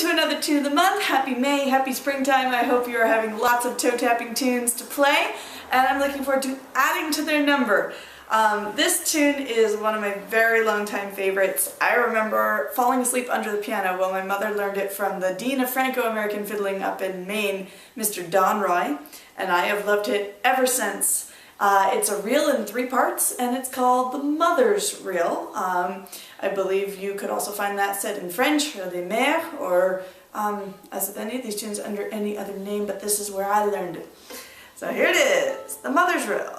to another Tune of the Month. Happy May, happy springtime. I hope you are having lots of toe tapping tunes to play, and I'm looking forward to adding to their number. This tune is one of my very long time favorites. I remember falling asleep under the piano while my mother learned it from the Dean of Franco-American Fiddling up in Maine, Mr. Don Roy, and I have loved it ever since. It's a reel in 3 parts, and it's called the Mother's Reel. I believe you could also find that set in French, or the Mère, or as with any of these tunes under any other name, but this is where I learned it. So here it is, the Mother's Reel.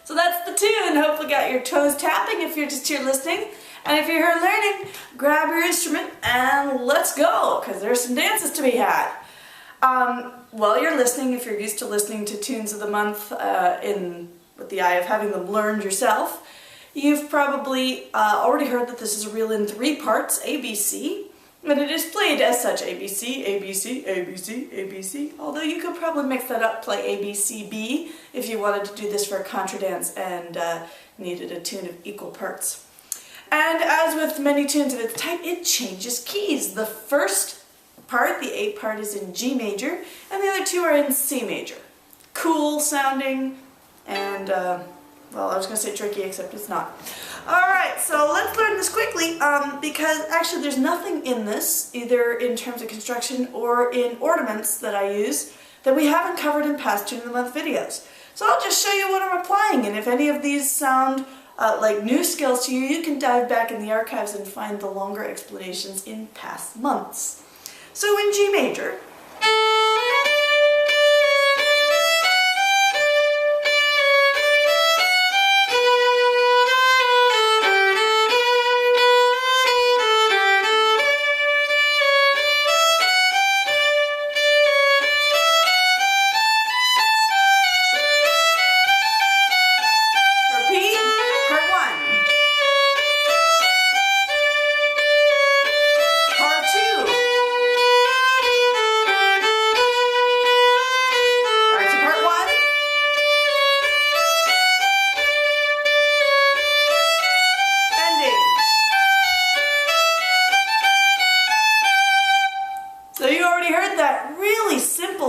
So that's the tune. Hopefully got your toes tapping if you're just here listening. And if you're here learning, grab your instrument and let's go, because there's some dances to be had. While you're listening, if you're used to listening to Tunes of the Month with the eye of having them learned yourself, you've probably already heard that this is a reel in 3 parts, ABC. And it is played as such, ABC, ABC, ABC, ABC, although you could probably mix that up, play ABCB, if you wanted to do this for a contra dance and needed a tune of equal parts. And as with many tunes of its type, it changes keys. The first part, the A part, is in G major, and the other 2 are in C major. Cool sounding, and well, I was going to say tricky, except it's not. Alright, so let's learn this quickly, because actually there's nothing in this, either in terms of construction or in ornaments that I use, that we haven't covered in past Tune of the Month videos. So I'll just show you what I'm applying, and if any of these sound like new skills to you, you can dive back in the archives and find the longer explanations in past months. So in G major,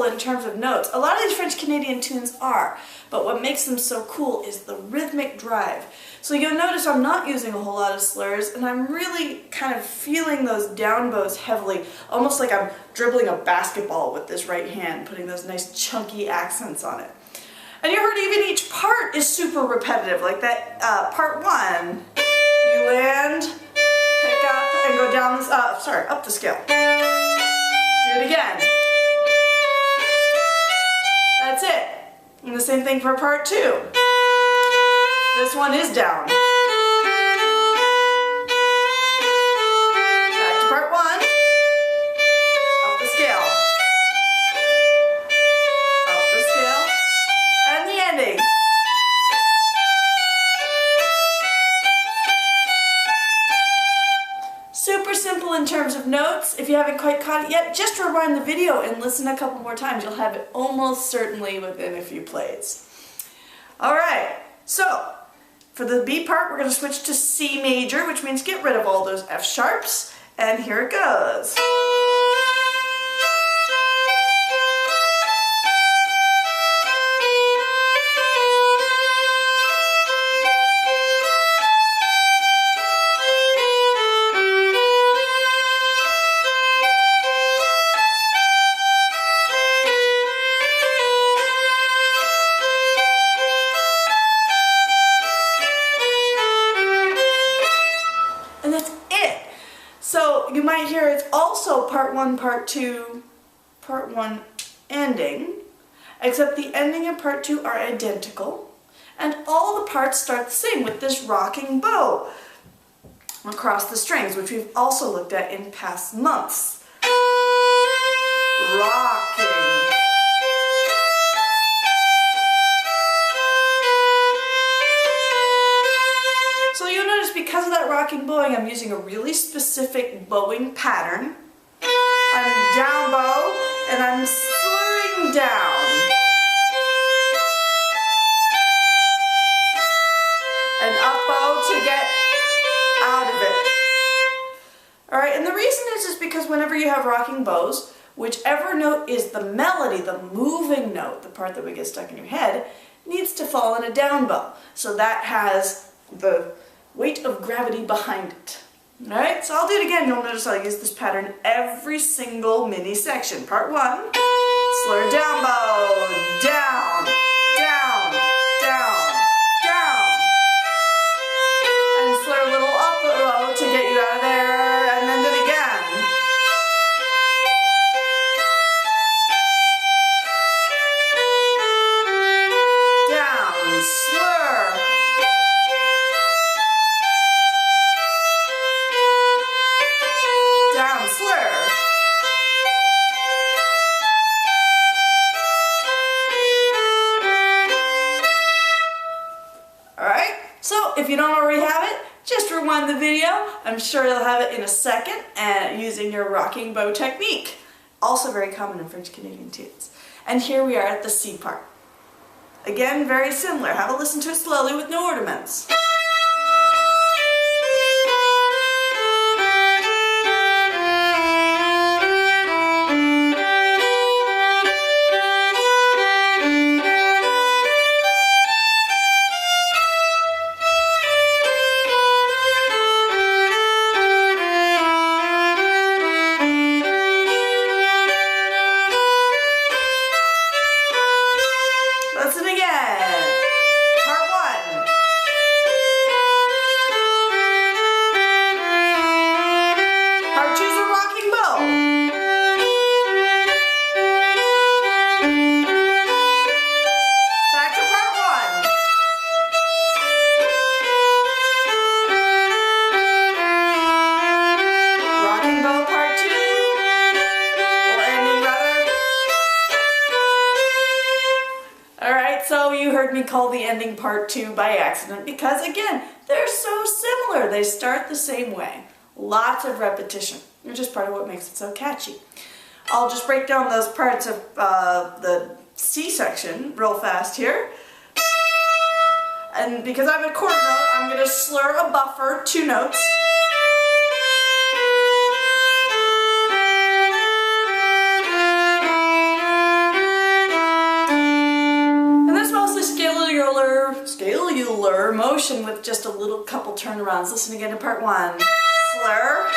in terms of notes. A lot of these French-Canadian tunes are, but what makes them so cool is the rhythmic drive. So you'll notice I'm not using a whole lot of slurs, and I'm really kind of feeling those down bows heavily, almost like I'm dribbling a basketball with this right hand, putting those nice chunky accents on it. And you heard even each part is super repetitive, like that part 1. You land, pick up, and go down this, up the scale. Do it again. That's it. And the same thing for part 2. This one is down. Back to part 1. Up the scale. Up the scale. And the ending. Super simple in terms of notes. If you haven't quite caught it yet, just rewind the video and listen a couple more times. You'll have it almost certainly within a few plays. All right, so for the B part, we're going to switch to C major, which means get rid of all those F sharps. And here it goes. And that's it. So you might hear it's also part 1, part 2, part 1 ending, except the ending and part 2 are identical, and all the parts start the same with this rocking bow across the strings, which we've also looked at in past months. Rocking. So you'll notice because of that rocking bowing, I'm using a really specific bowing pattern. I'm down bow and I'm slurring down. And up bow to get out of it. Alright, and the reason is because whenever you have rocking bows, whichever note is the melody, the moving note, the part that would get stuck in your head, needs to fall in a down bow. So that has the weight of gravity behind it. Alright, so I'll do it again. You'll notice I'll use this pattern every single mini section. Part 1, slur down bow, down, down, down, down. And slur a little up bow to get you out of there, and then do it again. Down, slur. Down, slur. Alright, so if you don't already have it, just rewind the video. I'm sure you'll have it in a second and using your rocking bow technique. Also very common in French Canadian tunes. And here we are at the C part. Again, very similar. Have a listen to it slowly with no ornaments. Listen again. Part 1. Part 2 is a rocking bow. Back to part 1. Rocking bow part 2. Or ending rather. Alright, so you heard me call the ending part 2 by accident because, again, they're so similar. They start the same way. Lots of repetition, which is part of what makes it so catchy. I'll just break down those parts of the C section real fast here. And because I have a quarter note, I'm going to slur a buffer 2 notes. Scalular motion with just a little couple turnarounds. Listen again to part 1. Slur.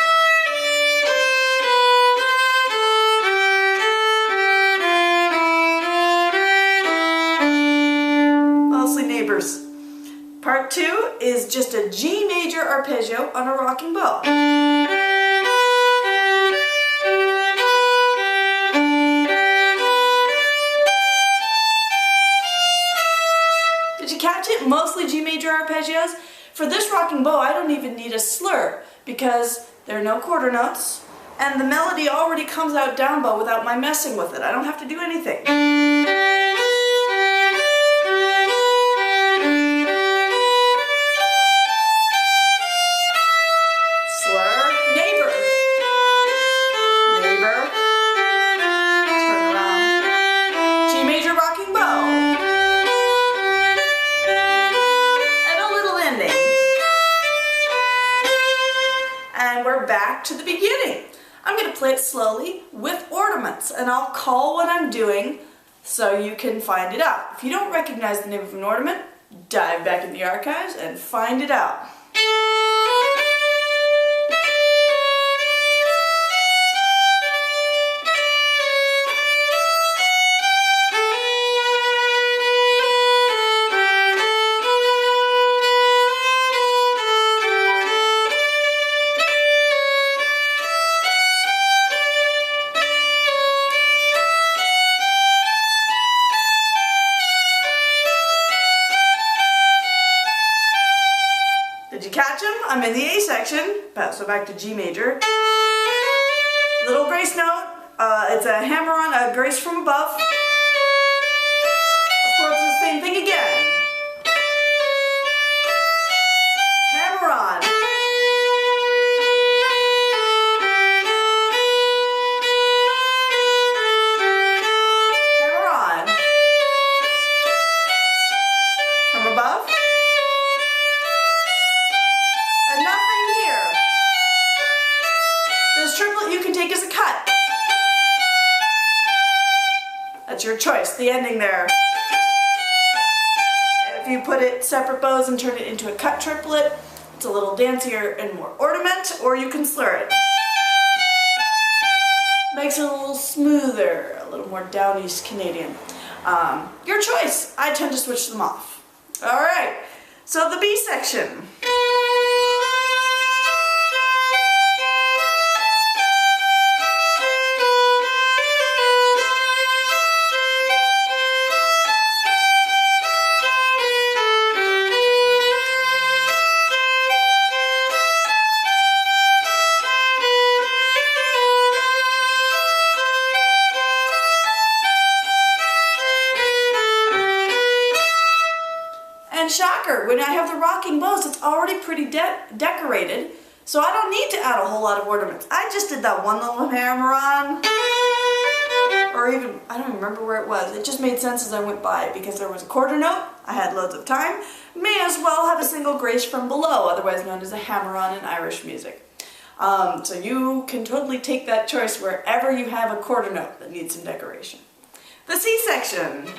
Mostly neighbors. Part 2 is just a G major arpeggio on a rocking bow. Did you catch it? Mostly G major arpeggios. For this rocking bow, I don't even need a slur because there are no quarter notes and the melody already comes out down bow without my messing with it. I don't have to do anything. Slur, neighbor. And we're back to the beginning. I'm going to play it slowly with ornaments, and I'll call what I'm doing so you can find it out. If you don't recognize the name of an ornament, dive back in the archives and find it out. Did you catch him? I'm in the A section, so back to G major. Little grace note, it's a hammer-on, a grace from above. Of course, it's the same thing again. Hammer-on. Hammer-on. From above. Triplet you can take as a cut. That's your choice, the ending there. If you put it separate bows and turn it into a cut triplet, it's a little dancier and more ornament, or you can slur it. Makes it a little smoother, a little more down East Canadian. Your choice. I tend to switch them off. Alright, so the B section. And shocker, when I have the rocking bows, it's already pretty decorated, so I don't need to add a whole lot of ornaments. I just did that one little hammer on, or even, I don't even remember where it was. It just made sense as I went by, because there was a quarter note, I had loads of time, may as well have a single grace from below, otherwise known as a hammer on in Irish music. So you can totally take that choice wherever you have a quarter note that needs some decoration. The C section.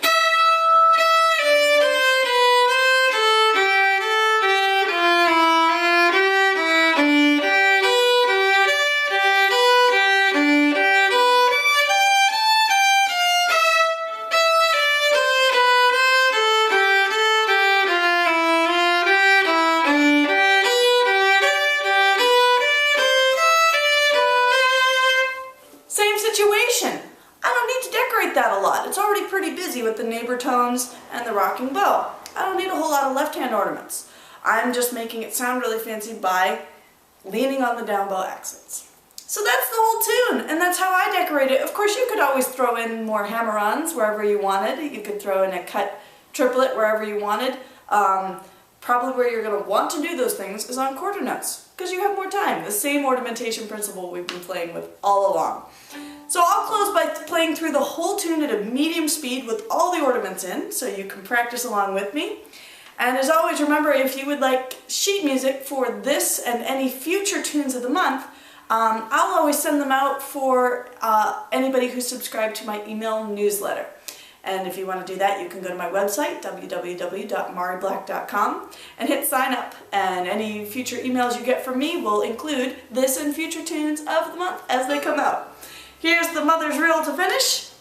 Situation. I don't need to decorate that a lot. It's already pretty busy with the neighbor tones and the rocking bow. I don't need a whole lot of left-hand ornaments. I'm just making it sound really fancy by leaning on the down bow accents. So that's the whole tune, and that's how I decorate it. Of course, you could always throw in more hammer-ons wherever you wanted. You could throw in a cut triplet wherever you wanted. Probably where you're going to want to do those things is on quarter notes, because you have more time. The same ornamentation principle we've been playing with all along. So I'll close by playing through the whole tune at a medium speed with all the ornaments in, so you can practice along with me. And as always, remember, if you would like sheet music for this and any future tunes of the month, I'll always send them out for anybody who's subscribed to my email newsletter. And if you want to do that, you can go to my website, www.mariblack.com, and hit sign up. And any future emails you get from me will include this and future tunes of the month as they come out. Here's the mother's reel to finish.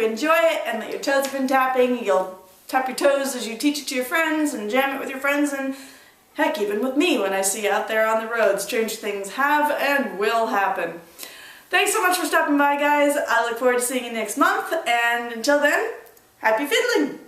you enjoy it and that your toes have been tapping. You'll tap your toes as you teach it to your friends and jam it with your friends, and heck, even with me when I see you out there on the road. Strange things have and will happen. Thanks so much for stopping by, guys. I look forward to seeing you next month, and until then, happy fiddling!